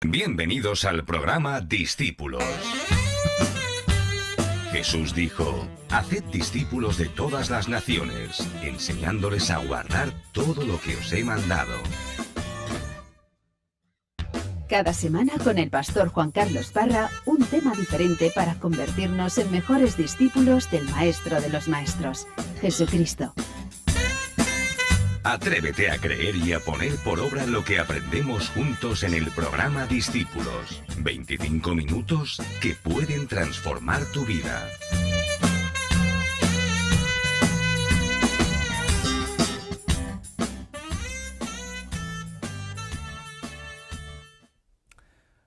Bienvenidos al programa Discípulos. Jesús dijo: haced discípulos de todas las naciones, enseñándoles a guardar todo lo que os he mandado. Cada semana con el pastor Juan Carlos Parra, un tema diferente para convertirnos en mejores discípulos del Maestro de los Maestros, Jesucristo. Atrévete a creer y a poner por obra lo que aprendemos juntos en el programa Discípulos. 25 minutos que pueden transformar tu vida.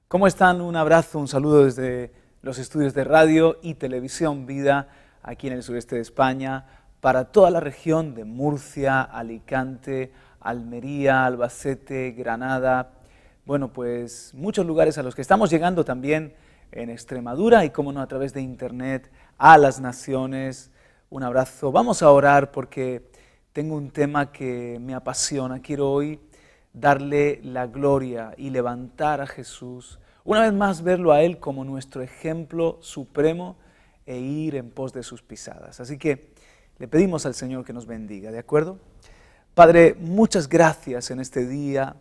¿Cómo están? Un abrazo, un saludo desde los estudios de radio y televisión Vida, aquí en el sureste de España, para toda la región de Murcia, Alicante, Almería, Albacete, Granada. Bueno, pues muchos lugares a los que estamos llegando también en Extremadura y, como no, a través de internet, a las naciones. Un abrazo. Vamos a orar porque tengo un tema que me apasiona. Quiero hoy darle la gloria y levantar a Jesús, una vez más verlo a Él como nuestro ejemplo supremo e ir en pos de sus pisadas. Así que le pedimos al Señor que nos bendiga, ¿de acuerdo? Padre, muchas gracias en este día.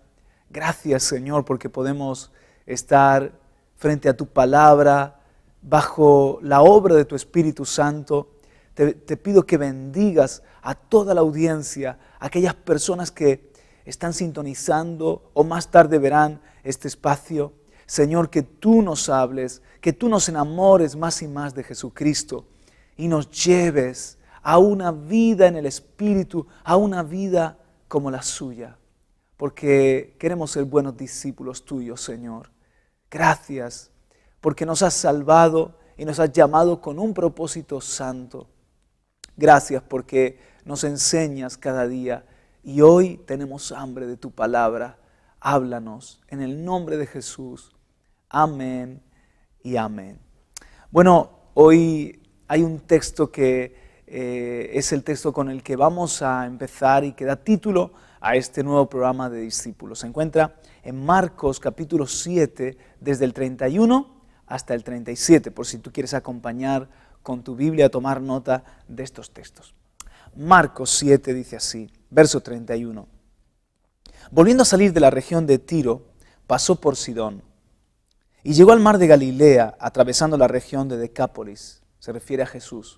Gracias, Señor, porque podemos estar frente a tu palabra, bajo la obra de tu Espíritu Santo. Te pido que bendigas a toda la audiencia, a aquellas personas que están sintonizando o más tarde verán este espacio. Señor, que tú nos hables, que tú nos enamores más y más de Jesucristo y nos lleves a una vida en el Espíritu, a una vida como la suya, porque queremos ser buenos discípulos tuyos, Señor. Gracias, porque nos has salvado y nos has llamado con un propósito santo. Gracias porque nos enseñas cada día y hoy tenemos hambre de tu palabra. Háblanos en el nombre de Jesús. Amén y amén. Bueno, hoy hay un texto que es el texto con el que vamos a empezar y que da título a este nuevo programa de discípulos. Se encuentra en Marcos capítulo 7, desde el 31 hasta el 37, por si tú quieres acompañar con tu Biblia a tomar nota de estos textos. Marcos 7 dice así, verso 31. Volviendo a salir de la región de Tiro, pasó por Sidón y llegó al mar de Galilea, atravesando la región de Decápolis. Se refiere a Jesús.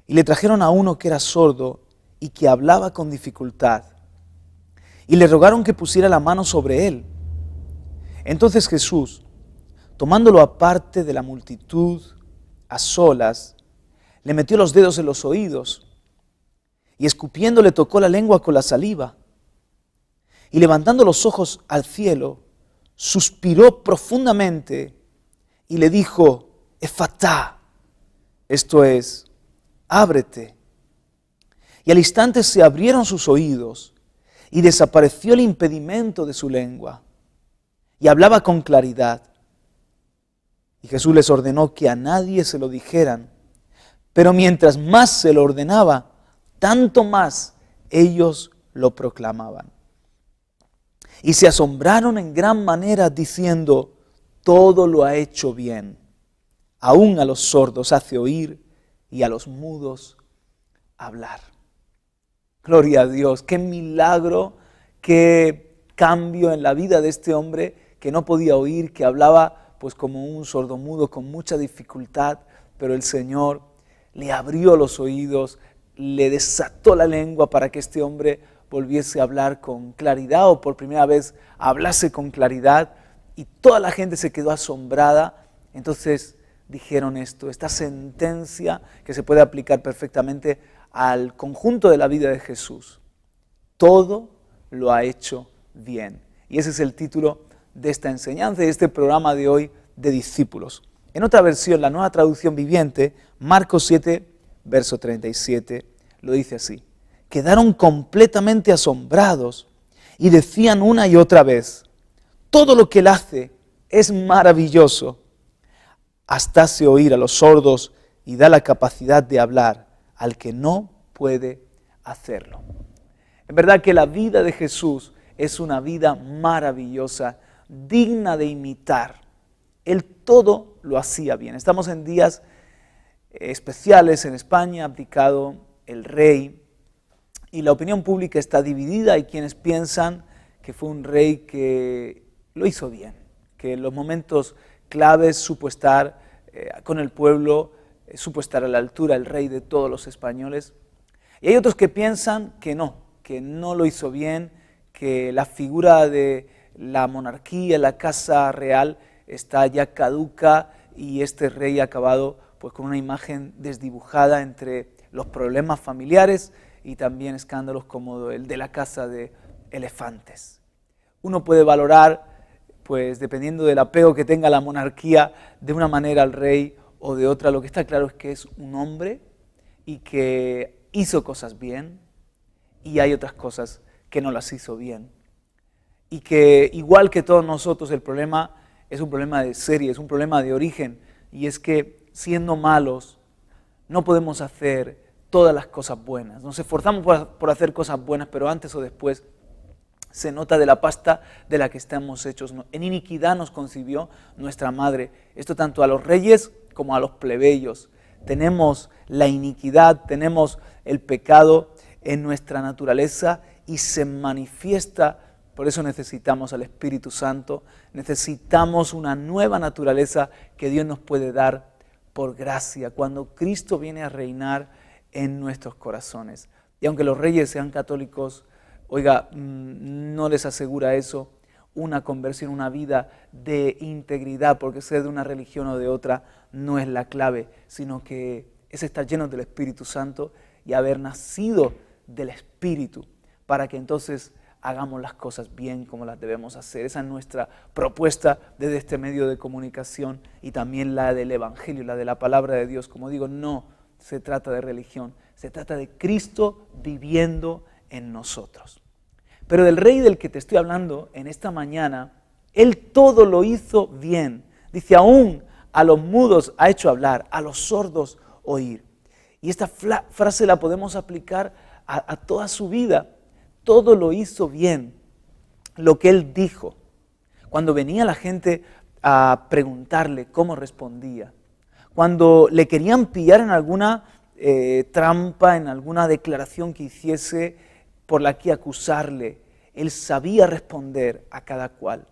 Y le trajeron a uno que era sordo y que hablaba con dificultad. Y le rogaron que pusiera la mano sobre él. Entonces Jesús, tomándolo aparte de la multitud, a solas, le metió los dedos en los oídos y escupiendo le tocó la lengua con la saliva. Y levantando los ojos al cielo, suspiró profundamente y le dijo: Efatá, esto es, ábrete. Y al instante se abrieron sus oídos y desapareció el impedimento de su lengua y hablaba con claridad. Y Jesús les ordenó que a nadie se lo dijeran, pero mientras más se lo ordenaba, tanto más ellos lo proclamaban. Y se asombraron en gran manera diciendo: todo lo ha hecho bien. Aún a los sordos hace oír y a los mudos hablar. Gloria a Dios, qué milagro, qué cambio en la vida de este hombre que no podía oír, que hablaba pues como un sordomudo con mucha dificultad, pero el Señor le abrió los oídos, le desató la lengua para que este hombre volviese a hablar con claridad, o por primera vez hablase con claridad, y toda la gente se quedó asombrada. Entonces dijeron esta sentencia que se puede aplicar perfectamente al conjunto de la vida de Jesús: todo lo ha hecho bien. Y ese es el título de esta enseñanza y de este programa de hoy de discípulos. En otra versión, la Nueva Traducción Viviente, Marcos 7, verso 37, lo dice así: quedaron completamente asombrados y decían una y otra vez: todo lo que Él hace es maravilloso. Hasta hace oír a los sordos y da la capacidad de hablar al que no puede hacerlo. Es verdad que la vida de Jesús es una vida maravillosa, digna de imitar. Él todo lo hacía bien. Estamos en días especiales en España, ha abdicado el rey y la opinión pública está dividida. Hay quienes piensan que fue un rey que lo hizo bien, que en los momentos claves supo estar con el pueblo, supo estar a la altura, el rey de todos los españoles. Y hay otros que piensan que no lo hizo bien, que la figura de la monarquía, la casa real, está ya caduca y este rey ha acabado pues, con una imagen desdibujada entre los problemas familiares y también escándalos como el de la caza de elefantes. Uno puede valorar, pues dependiendo del apego que tenga la monarquía, de una manera al rey o de otra. Lo que está claro es que es un hombre y que hizo cosas bien y hay otras cosas que no las hizo bien. Y que igual que todos nosotros el problema es un problema de serie, es un problema de origen, y es que siendo malos no podemos hacer todas las cosas buenas. Nos esforzamos por hacer cosas buenas, pero antes o después se nota de la pasta de la que estamos hechos. En iniquidad nos concibió nuestra madre. Esto tanto a los reyes como a los plebeyos. Tenemos la iniquidad, tenemos el pecado en nuestra naturaleza y se manifiesta. Por eso necesitamos al Espíritu Santo, necesitamos una nueva naturaleza que Dios nos puede dar por gracia, cuando Cristo viene a reinar en nuestros corazones. Y aunque los reyes sean católicos, oiga, no les asegura eso, una conversión, una vida de integridad, porque ser de una religión o de otra no es la clave, sino que es estar llenos del Espíritu Santo y haber nacido del Espíritu, para que entonces hagamos las cosas bien como las debemos hacer. Esa es nuestra propuesta desde este medio de comunicación y también la del Evangelio, la de la palabra de Dios. Como digo, no se trata de religión, se trata de Cristo viviendo en nosotros. Pero del rey del que te estoy hablando en esta mañana, él todo lo hizo bien. Dice, aún a los mudos ha hecho hablar, a los sordos oír. Y esta frase la podemos aplicar a toda su vida. Todo lo hizo bien, lo que él dijo. Cuando venía la gente a preguntarle cómo respondía, cuando le querían pillar en alguna trampa, en alguna declaración que hiciese por la que acusarle, él sabía responder a cada cual.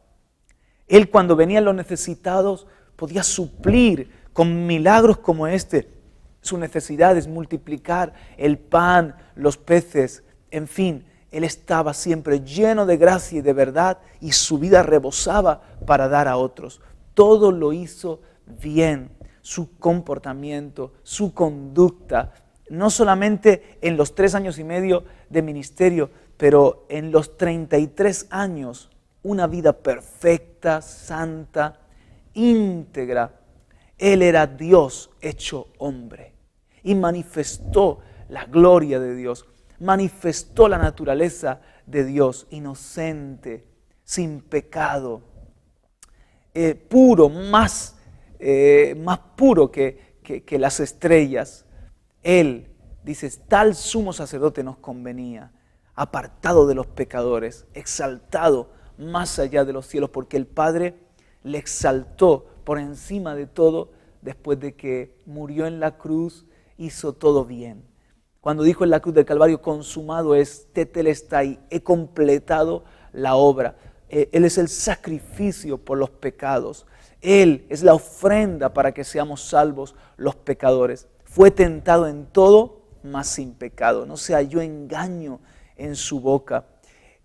Él, cuando venían los necesitados, podía suplir con milagros como este sus necesidades, multiplicar el pan, los peces, en fin. Él estaba siempre lleno de gracia y de verdad y su vida rebosaba para dar a otros. Todo lo hizo bien, su comportamiento, su conducta, no solamente en los 3 años y medio de ministerio, pero en los 33 años, una vida perfecta, santa, íntegra. Él era Dios hecho hombre y manifestó la gloria de Dios. Manifestó la naturaleza de Dios, inocente, sin pecado, puro, más puro que las estrellas. Él, dice, tal sumo sacerdote nos convenía, apartado de los pecadores, exaltado más allá de los cielos, porque el Padre le exaltó por encima de todo después de que murió en la cruz, hizo todo bien. Cuando dijo en la cruz del Calvario, consumado es, tetelestai, he completado la obra. Él es el sacrificio por los pecados. Él es la ofrenda para que seamos salvos los pecadores. Fue tentado en todo, mas sin pecado. No se halló engaño en su boca.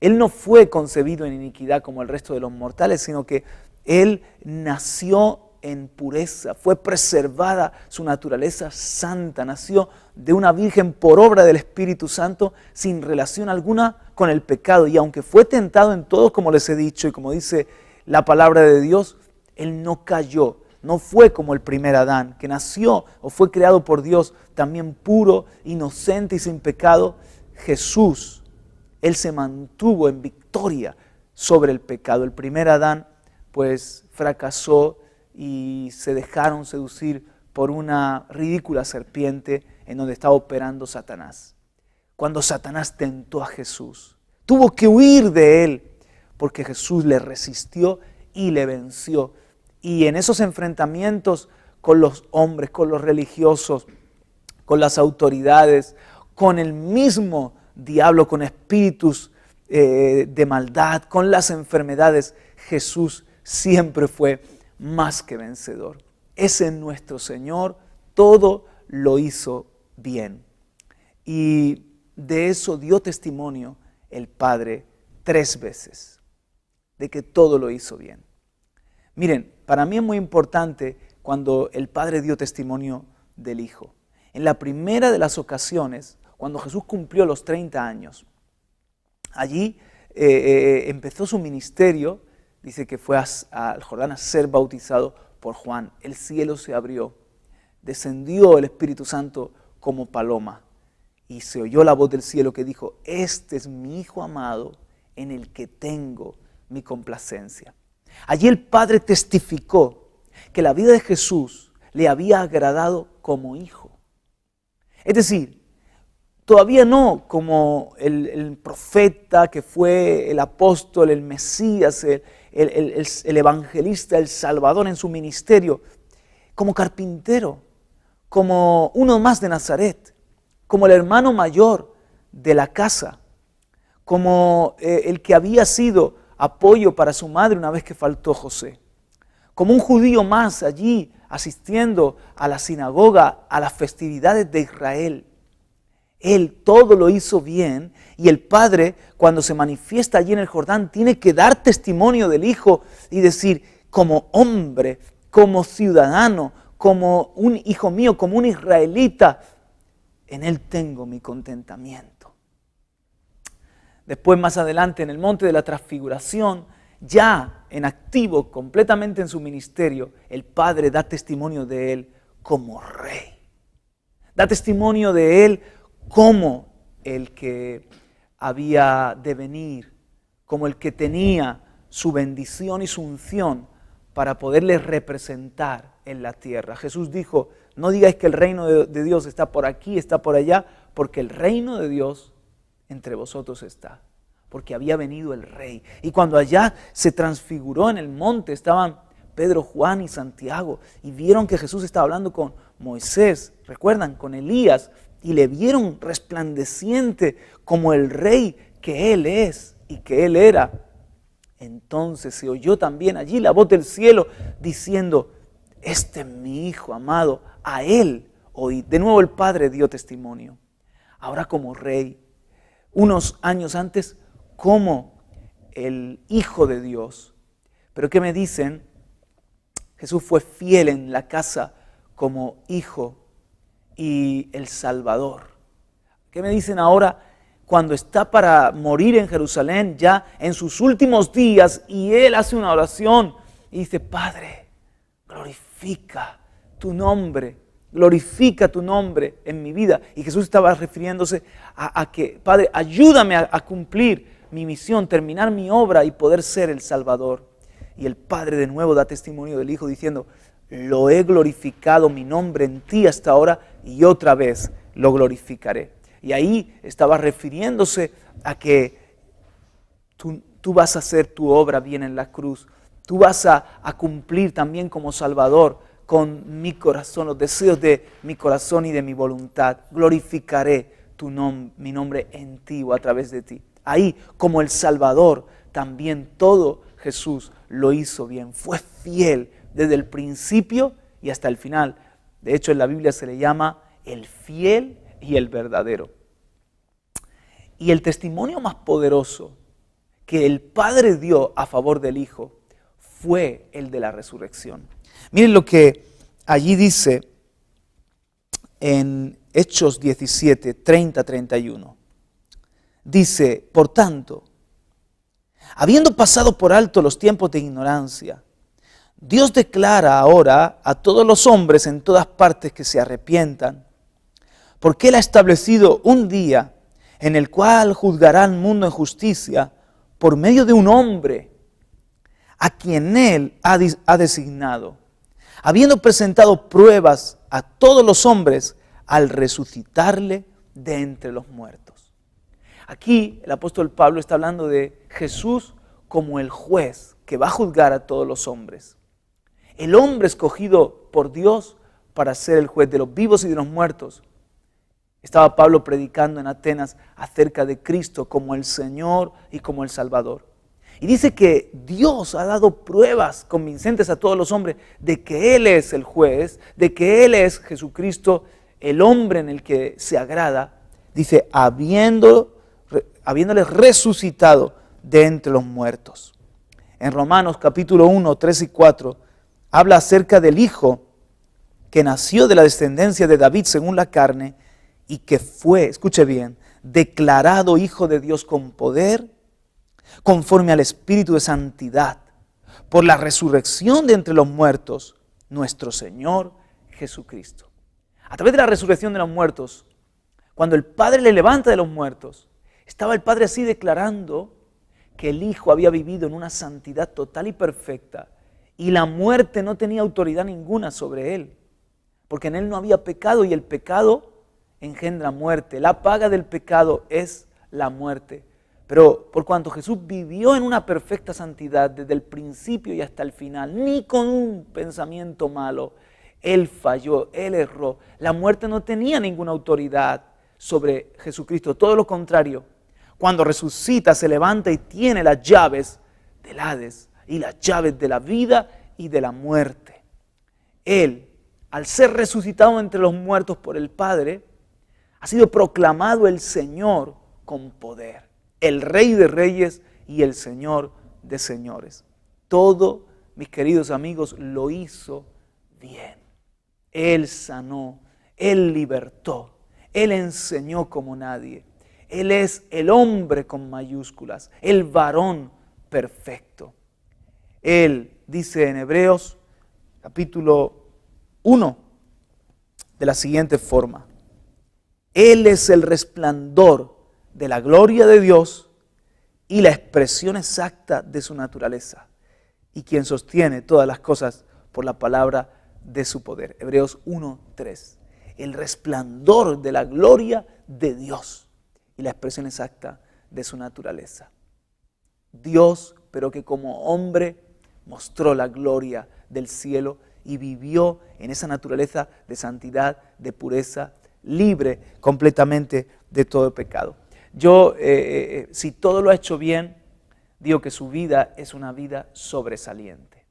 Él no fue concebido en iniquidad como el resto de los mortales, sino que Él nació en pureza, fue preservada su naturaleza santa, nació de una virgen por obra del Espíritu Santo sin relación alguna con el pecado. Y aunque fue tentado en todo, como les he dicho y como dice la palabra de Dios, Él no cayó, no fue como el primer Adán, que nació o fue creado por Dios también puro, inocente y sin pecado. Jesús, Él se mantuvo en victoria sobre el pecado. El primer Adán pues fracasó y se dejaron seducir por una ridícula serpiente en donde estaba operando Satanás. Cuando Satanás tentó a Jesús, tuvo que huir de él porque Jesús le resistió y le venció. Y en esos enfrentamientos con los hombres, con los religiosos, con las autoridades, con el mismo diablo, con espíritus de maldad, con las enfermedades, Jesús siempre fue más que vencedor. Ese es nuestro Señor, todo lo hizo bien. Y de eso dio testimonio el Padre 3 veces, de que todo lo hizo bien. Miren, para mí es muy importante cuando el Padre dio testimonio del Hijo. En la primera de las ocasiones, cuando Jesús cumplió los 30 años, allí empezó su ministerio, dice que fue al Jordán a ser bautizado por Juan. El cielo se abrió, descendió el Espíritu Santo como paloma y se oyó la voz del cielo que dijo: este es mi Hijo amado en el que tengo mi complacencia. Allí el Padre testificó que la vida de Jesús le había agradado como hijo. Es decir, todavía no como el profeta que fue el apóstol, el Mesías, el evangelista, el Salvador en su ministerio, como carpintero, como uno más de Nazaret, como el hermano mayor de la casa, como el que había sido apoyo para su madre una vez que faltó José, como un judío más allí asistiendo a la sinagoga, a las festividades de Israel. Él todo lo hizo bien y el Padre, cuando se manifiesta allí en el Jordán, tiene que dar testimonio del Hijo y decir: como hombre, como ciudadano, como un hijo mío, como un israelita, en Él tengo mi contentamiento. Después, más adelante, en el monte de la transfiguración, ya en activo, completamente en su ministerio, el Padre da testimonio de Él como Rey. Da testimonio de Él como el que había de venir, como el que tenía su bendición y su unción para poderle representar en la tierra. Jesús dijo: no digáis que el reino de Dios está por aquí, está por allá, porque el reino de Dios entre vosotros está, porque había venido el Rey. Y cuando allá se transfiguró en el monte, estaban Pedro, Juan y Santiago, y vieron que Jesús estaba hablando con Moisés, recuerdan, con Elías, y le vieron resplandeciente como el Rey que Él es y que Él era. Entonces se oyó también allí la voz del cielo diciendo: este es mi Hijo amado, a Él oíd. De nuevo el Padre dio testimonio. Ahora como Rey, unos años antes como el Hijo de Dios. Pero ¿qué me dicen? Jesús fue fiel en la casa como Hijo y el Salvador. ¿Qué me dicen ahora cuando está para morir en Jerusalén, ya en sus últimos días, y Él hace una oración y dice: Padre, glorifica tu nombre, glorifica tu nombre en mi vida? Y Jesús estaba refiriéndose a que: Padre, ayúdame a cumplir mi misión, terminar mi obra y poder ser el Salvador. Y el Padre de nuevo da testimonio del Hijo diciendo: lo he glorificado mi nombre en ti hasta ahora y otra vez lo glorificaré. Y ahí estaba refiriéndose a que tú vas a hacer tu obra bien en la cruz. Tú vas a cumplir también como Salvador con mi corazón, los deseos de mi corazón y de mi voluntad. Glorificaré mi nombre en ti o a través de ti. Ahí, como el Salvador, también todo Jesús lo hizo bien. Fue fiel desde el principio y hasta el final. De hecho, en la Biblia se le llama el fiel y el verdadero. Y el testimonio más poderoso que el Padre dio a favor del Hijo fue el de la resurrección. Miren lo que allí dice en Hechos 17, 30-31. Dice: por tanto, habiendo pasado por alto los tiempos de ignorancia, Dios declara ahora a todos los hombres en todas partes que se arrepientan, porque Él ha establecido un día en el cual juzgará al mundo en justicia por medio de un hombre a quien Él ha designado, habiendo presentado pruebas a todos los hombres al resucitarle de entre los muertos. Aquí el apóstol Pablo está hablando de Jesús como el juez que va a juzgar a todos los hombres. El hombre escogido por Dios para ser el juez de los vivos y de los muertos. Estaba Pablo predicando en Atenas acerca de Cristo como el Señor y como el Salvador. Y dice que Dios ha dado pruebas convincentes a todos los hombres de que Él es el juez, de que Él es Jesucristo, el hombre en el que se agrada. Dice, habiéndole resucitado de entre los muertos. En Romanos capítulo 1, 3 y 4, habla acerca del Hijo que nació de la descendencia de David según la carne y que fue, escuche bien, declarado Hijo de Dios con poder, conforme al Espíritu de Santidad, por la resurrección de entre los muertos, nuestro Señor Jesucristo. A través de la resurrección de los muertos, cuando el Padre le levanta de los muertos, estaba el Padre así declarando que el Hijo había vivido en una santidad total y perfecta y la muerte no tenía autoridad ninguna sobre Él, porque en Él no había pecado y el pecado engendra muerte. La paga del pecado es la muerte. Pero por cuanto Jesús vivió en una perfecta santidad desde el principio y hasta el final, ni con un pensamiento malo, Él falló, Él erró. La muerte no tenía ninguna autoridad sobre Jesucristo, todo lo contrario. Cuando resucita, se levanta y tiene las llaves del Hades y las llaves de la vida y de la muerte. Él, al ser resucitado entre los muertos por el Padre, ha sido proclamado el Señor con poder, el Rey de Reyes y el Señor de Señores. Todo, mis queridos amigos, lo hizo bien. Él sanó, Él libertó, Él enseñó como nadie. Él es el hombre con mayúsculas, el varón perfecto. Él dice en Hebreos capítulo 1 de la siguiente forma: Él es el resplandor de la gloria de Dios y la expresión exacta de su naturaleza, y quien sostiene todas las cosas por la palabra de su poder. Hebreos 1:3. El resplandor de la gloria de Dios y la expresión exacta de su naturaleza. Dios, pero que como hombre mostró la gloria del cielo y vivió en esa naturaleza de santidad, de pureza, libre completamente de todo pecado. Yo, si todo lo ha hecho bien, digo que su vida es una vida sobresaliente.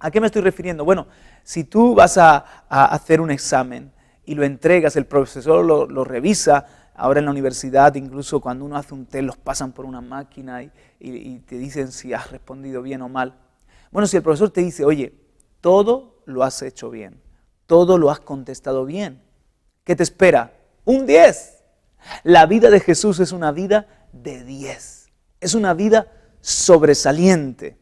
¿A qué me estoy refiriendo? Bueno, si tú vas a hacer un examen y lo entregas, el profesor lo revisa. Ahora en la universidad, incluso cuando uno hace un test, los pasan por una máquina y te dicen si has respondido bien o mal. Bueno, si el profesor te dice, oye, todo lo has hecho bien, todo lo has contestado bien, ¿qué te espera? Un 10. La vida de Jesús es una vida de 10. Es una vida sobresaliente.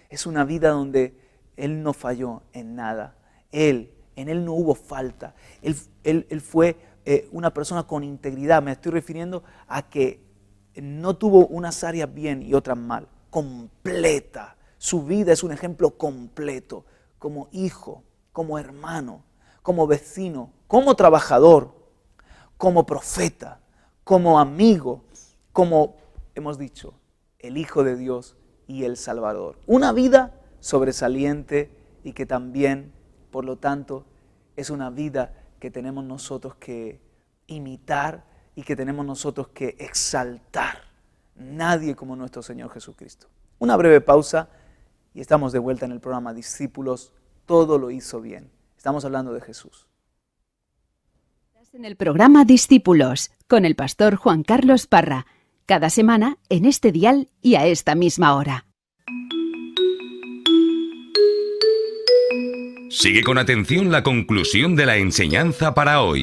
Es una vida donde Él no falló en nada. En Él no hubo falta. Él fue una persona con integridad. Me estoy refiriendo a que no tuvo unas áreas bien y otras mal. Completa. Su vida es un ejemplo completo. Como hijo, como hermano, como vecino, como trabajador, como profeta, como amigo, como hemos dicho, el Hijo de Dios y el Salvador. Una vida sobresaliente y que también, por lo tanto, es una vida que tenemos nosotros que imitar y que tenemos nosotros que exaltar. Nadie como nuestro Señor Jesucristo. Una breve pausa y estamos de vuelta en el programa Discípulos. Todo lo hizo bien. Estamos hablando de Jesús. En el programa Discípulos con el pastor Juan Carlos Parra. Cada semana en este dial y a esta misma hora. Sigue con atención la conclusión de la enseñanza para hoy.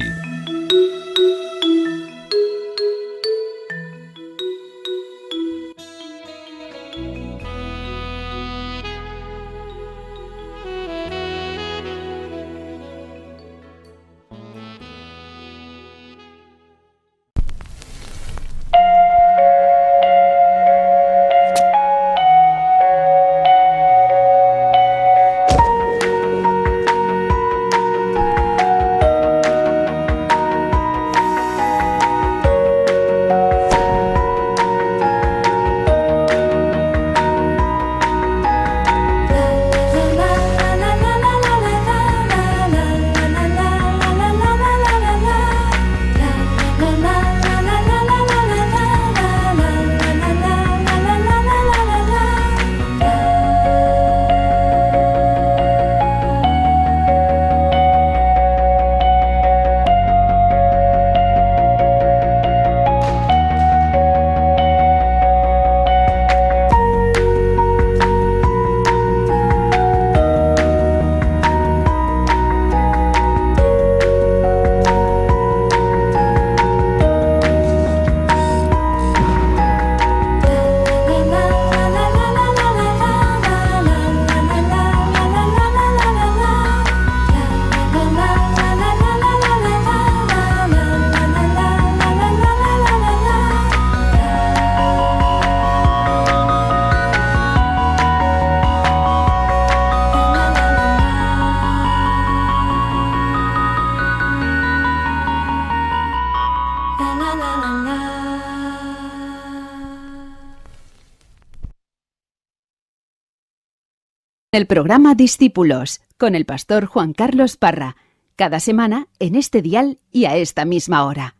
El programa Discípulos con el pastor Juan Carlos Parra. Cada semana en este dial y a esta misma hora.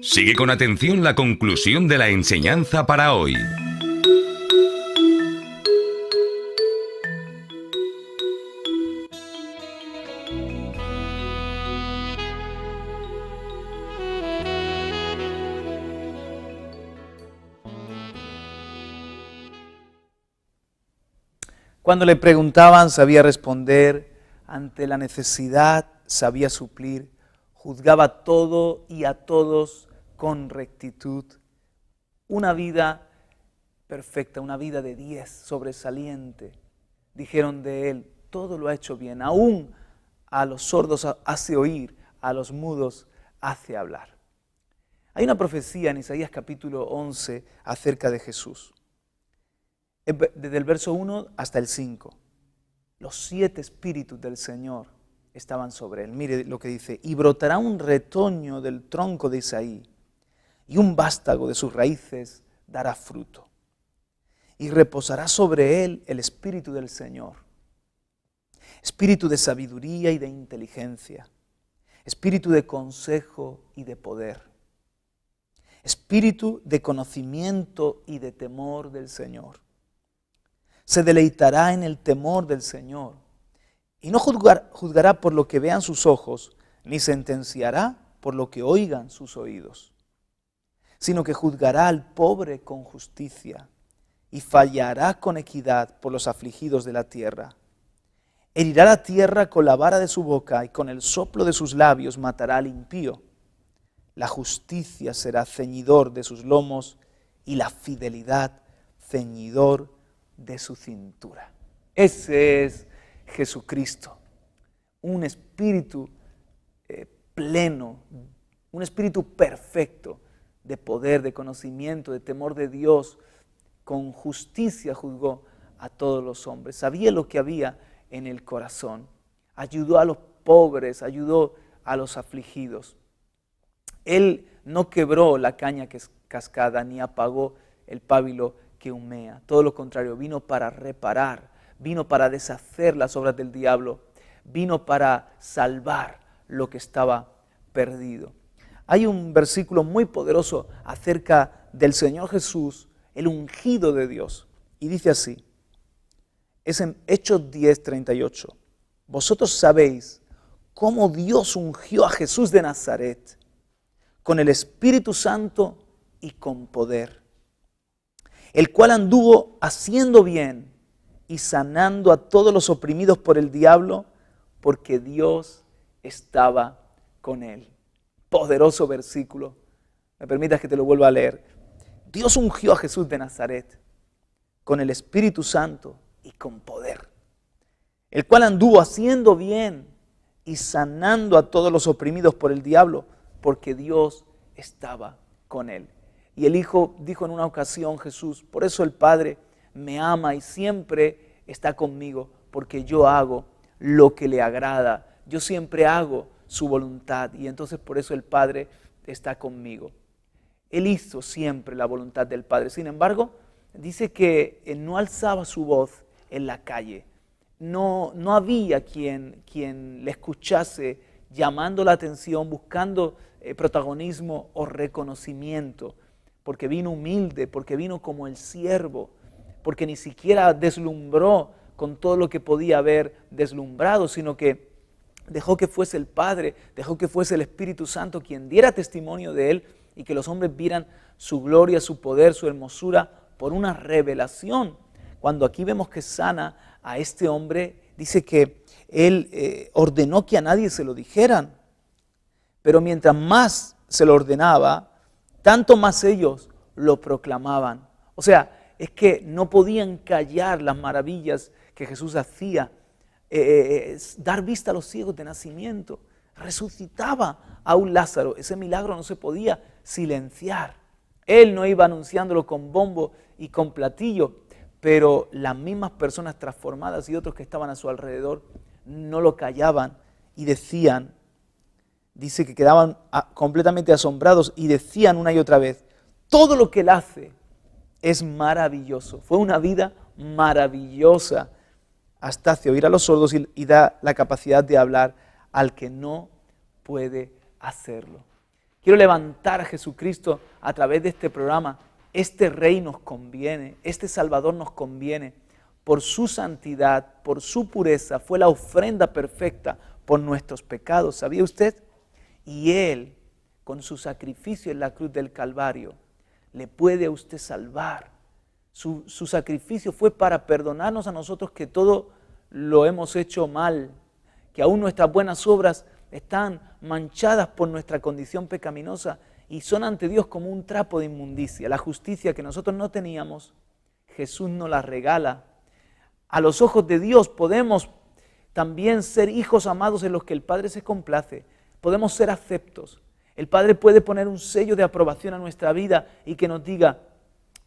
Sigue con atención la conclusión de la enseñanza para hoy. Cuando le preguntaban, sabía responder, ante la necesidad sabía suplir, juzgaba todo y a todos con rectitud. Una vida perfecta, una vida de 10, sobresaliente. Dijeron de él, todo lo ha hecho bien, aún a los sordos hace oír, a los mudos hace hablar. Hay una profecía en Isaías capítulo 11 acerca de Jesús. Desde el verso 1 hasta el 5, los 7 espíritus del Señor estaban sobre él. Mire lo que dice, y brotará un retoño del tronco de Isaí, y un vástago de sus raíces dará fruto. Y reposará sobre él el espíritu del Señor, espíritu de sabiduría y de inteligencia, espíritu de consejo y de poder, espíritu de conocimiento y de temor del Señor. Se deleitará en el temor del Señor y no juzgará por lo que vean sus ojos, ni sentenciará por lo que oigan sus oídos, sino que juzgará al pobre con justicia y fallará con equidad por los afligidos de la tierra. Herirá la tierra con la vara de su boca y con el soplo de sus labios matará al impío. La justicia será ceñidor de sus lomos y la fidelidad ceñidor de su cintura. Ese es Jesucristo, un espíritu pleno, un espíritu perfecto de poder, de conocimiento, de temor de Dios. Con justicia juzgó a todos los hombres, sabía lo que había en el corazón, ayudó a los pobres, ayudó a los afligidos. Él no quebró la caña que es cascada, ni apagó el pábilo que humea. Todo lo contrario, vino para reparar, vino para deshacer las obras del diablo, vino para salvar lo que estaba perdido. Hay un versículo muy poderoso acerca del Señor Jesús, el ungido de Dios, y dice así, es en Hechos 10:38. Vosotros sabéis cómo Dios ungió a Jesús de Nazaret con el Espíritu Santo y con poder, el cual anduvo haciendo bien y sanando a todos los oprimidos por el diablo, porque Dios estaba con él. Poderoso versículo. Me permitas que te lo vuelva a leer. Dios ungió a Jesús de Nazaret con el Espíritu Santo y con poder, el cual anduvo haciendo bien y sanando a todos los oprimidos por el diablo, porque Dios estaba con él. Y el Hijo dijo en una ocasión, Jesús, por eso el Padre me ama y siempre está conmigo, porque yo hago lo que le agrada. Yo siempre hago su voluntad y entonces por eso el Padre está conmigo. Él hizo siempre la voluntad del Padre. Sin embargo, dice que no alzaba su voz en la calle. No había quien le escuchase llamando la atención, buscando protagonismo o reconocimiento, porque vino humilde, porque vino como el siervo, porque ni siquiera deslumbró con todo lo que podía haber deslumbrado, sino que dejó que fuese el Padre, dejó que fuese el Espíritu Santo quien diera testimonio de él y que los hombres vieran su gloria, su poder, su hermosura por una revelación. Cuando aquí vemos que sana a este hombre, dice que él ordenó que a nadie se lo dijeran, pero mientras más se lo ordenaba, tanto más ellos lo proclamaban. O sea, es que no podían callar las maravillas que Jesús hacía, dar vista a los ciegos de nacimiento, resucitaba a un Lázaro. Ese milagro no se podía silenciar. Él no iba anunciándolo con bombo y con platillo, pero las mismas personas transformadas y otros que estaban a su alrededor no lo callaban y decían, dice que quedaban completamente asombrados y decían una y otra vez, todo lo que él hace es maravilloso. Fue una vida maravillosa hasta hace oír a los sordos y da la capacidad de hablar al que no puede hacerlo. Quiero levantar a Jesucristo a través de este programa. Este Rey nos conviene, este Salvador nos conviene. Por su santidad, por su pureza, fue la ofrenda perfecta por nuestros pecados. ¿Sabía usted? Y Él, con su sacrificio en la cruz del Calvario, le puede a usted salvar. Su sacrificio fue para perdonarnos a nosotros que todo lo hemos hecho mal, que aún nuestras buenas obras están manchadas por nuestra condición pecaminosa y son ante Dios como un trapo de inmundicia. La justicia que nosotros no teníamos, Jesús nos la regala. A los ojos de Dios podemos también ser hijos amados en los que el Padre se complace. Podemos ser aceptos. El Padre puede poner un sello de aprobación a nuestra vida y que nos diga: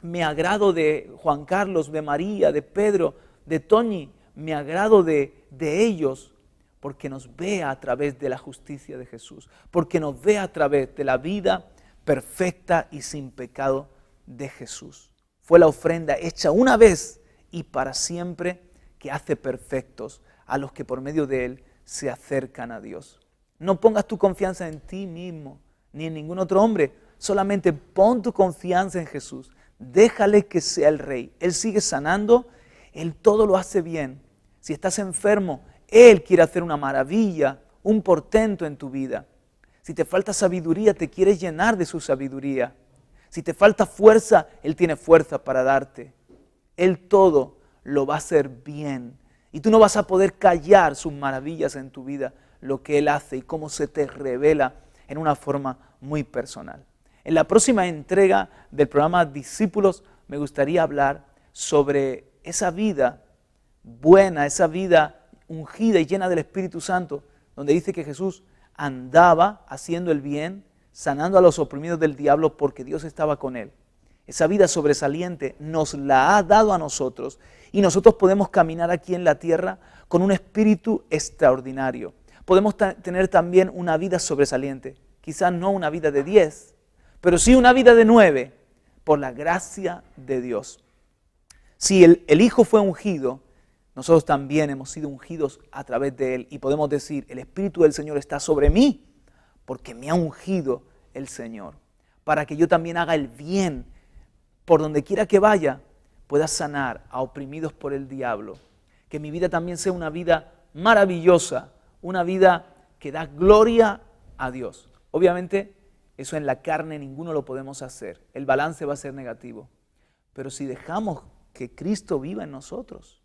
me agrado de Juan Carlos, de María, de Pedro, de Toñi, me agrado de ellos, porque nos ve a través de la justicia de Jesús, porque nos ve a través de la vida perfecta y sin pecado de Jesús. Fue la ofrenda hecha una vez y para siempre que hace perfectos a los que por medio de Él se acercan a Dios. No pongas tu confianza en ti mismo, ni en ningún otro hombre, solamente pon tu confianza en Jesús. Déjale que sea el Rey. Él sigue sanando, Él todo lo hace bien. Si estás enfermo, Él quiere hacer una maravilla, un portento en tu vida. Si te falta sabiduría, te quiere llenar de su sabiduría. Si te falta fuerza, Él tiene fuerza para darte. Él todo lo va a hacer bien. Y tú no vas a poder callar sus maravillas en tu vida, lo que Él hace y cómo se te revela en una forma muy personal. En la próxima entrega del programa Discípulos me gustaría hablar sobre esa vida buena, esa vida ungida y llena del Espíritu Santo, donde dice que Jesús andaba haciendo el bien, sanando a los oprimidos del diablo porque Dios estaba con Él. Esa vida sobresaliente nos la ha dado a nosotros y nosotros podemos caminar aquí en la tierra con un espíritu extraordinario. Podemos tener también una vida sobresaliente, quizás no una vida de 10, pero sí una vida de 9, por la gracia de Dios. Si el Hijo fue ungido, nosotros también hemos sido ungidos a través de Él y podemos decir: el Espíritu del Señor está sobre mí porque me ha ungido el Señor, para que yo también haga el bien. Por donde quiera que vaya, pueda sanar a oprimidos por el diablo. Que mi vida también sea una vida maravillosa, una vida que da gloria a Dios. Obviamente, eso en la carne ninguno lo podemos hacer. El balance va a ser negativo. Pero si dejamos que Cristo viva en nosotros,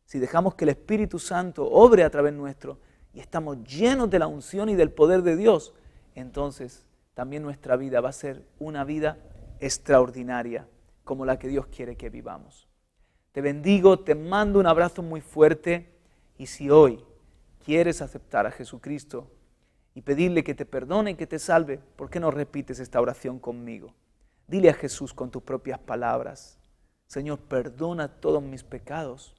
si dejamos que el Espíritu Santo obre a través nuestro y estamos llenos de la unción y del poder de Dios, entonces también nuestra vida va a ser una vida extraordinaria, como la que Dios quiere que vivamos. Te bendigo, te mando un abrazo muy fuerte y si hoy quieres aceptar a Jesucristo y pedirle que te perdone y que te salve, ¿por qué no repites esta oración conmigo? Dile a Jesús con tus propias palabras: Señor, perdona todos mis pecados.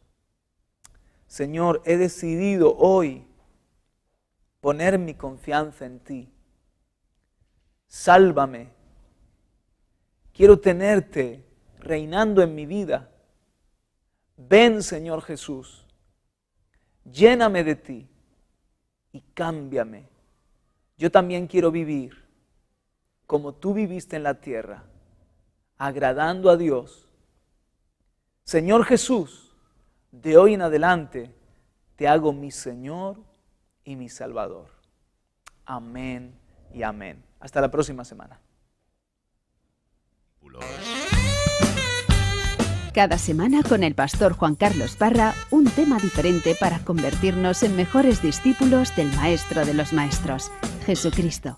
Señor, he decidido hoy poner mi confianza en ti. Sálvame. Quiero tenerte reinando en mi vida. Ven, Señor Jesús, lléname de ti y cámbiame. Yo también quiero vivir como tú viviste en la tierra, agradando a Dios. Señor Jesús, de hoy en adelante te hago mi Señor y mi Salvador. Amén y amén. Hasta la próxima semana. Cada semana con el pastor Juan Carlos Parra, un tema diferente para convertirnos en mejores discípulos del Maestro de los Maestros, Jesucristo.